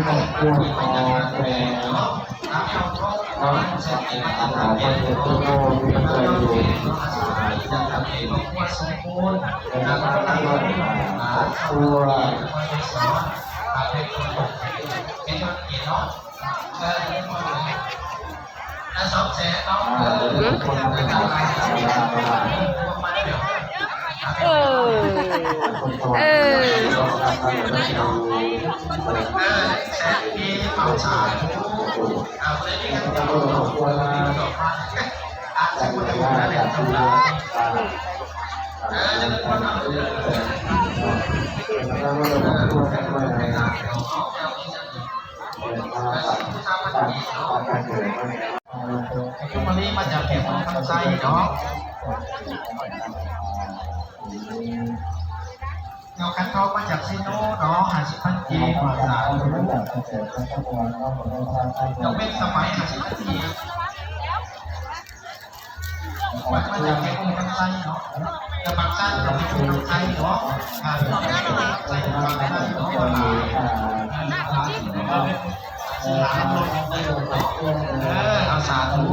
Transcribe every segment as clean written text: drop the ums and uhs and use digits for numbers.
ของพวกคอแหวนน้องเสร็จในอาหารเป็นตัวโน้ตมันเคยอยู่จะทำเองว่าสมบูรณ์แล้วก็ตั้งตัวตัวเป็นตัวเป็นตัวเกียรติเนาะสองแสนเนาะเออแสนที่เมาสายเอาเลยนี่กันจะรู้ว่าอาจจะไม่ได้ว่าอะไรทำได้จะเป็นคนเอาเลยทุกวันนี้มาจากแขกของทางไซเนาะเงาคันเขามาจากซีโน่เนาะ50,000 กีภาษาเราเป็นสมัย50,000 กีมาจากแขกของทางไซเนาะจะบางท่านเราเป็นคนทางไซเนาะเราเป็นคนทางไซเนาะสลามลงเอาสาธุ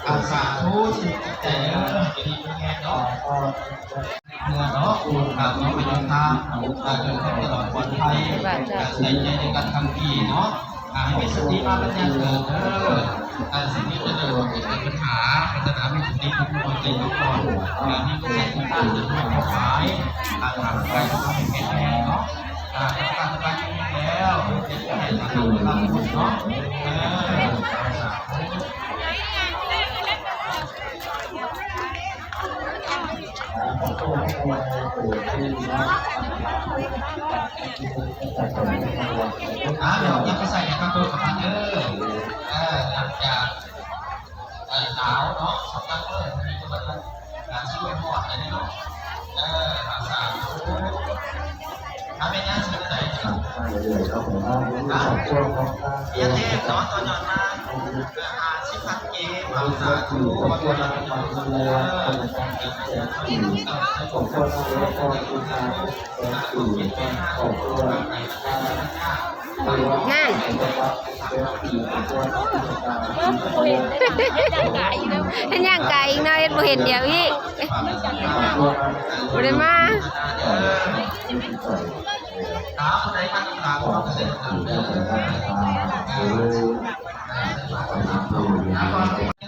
อาสาธุสิแต่เนาะดีเป็นไงเนาะเมื่อเนาะการเนาะไปเดินทางการเดินทางตลอดปลอดภัยการใส่ใจในการทำดีเนาะให้มีสติมาบรรยายเกิดการสิ่งที่จะเดินเกิดปัญหาปัญหามีสติทุกคนใจทุกคนมีผู้ใหญ่ที่ตั้งใจทำความหมายการทำไปทำให้แข็งแรงเนาะการทำไปทำแล้วจะให้ทำทำบุญเนาะเดี๋ยวยังไปใส่ในกระปุกกับมันหลังจากหนาวเนาะสองตั้งเลยมีจะมาการช่วยหอดอะไรเนาะภาษาเป็นยังสิ่งไหนยังเทพเนาะตอนย้อนมา50,000 กีภาษาถูกวันงานเห็นย่างไก่อีกนะเห็นบ่เห็นเดียวอีกบ่ได้มา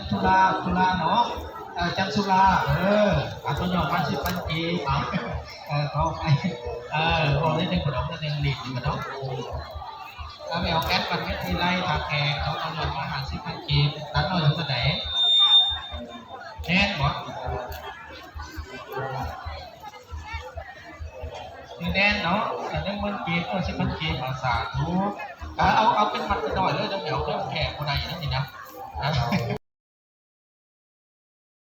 สุราเนาะจันสุราอัตโนมัติ10,000 กีเขาไปบอกได้ถึงขนมได้ถึงหลีกอยู่เนาะแล้วไปเอาแก๊สปัดแก๊สทีไรถักแกงเขาตำรวจมา50,000 กีตัดหน่อยถึงจะไหนแน่นหมดนี่แน่นเนาะแต่เรื่องมันกี10,000 กีภาษาทุกเอาเป็นมัดหน่อยเลยเดี๋ยวแขกคนไหนนั่นสินะ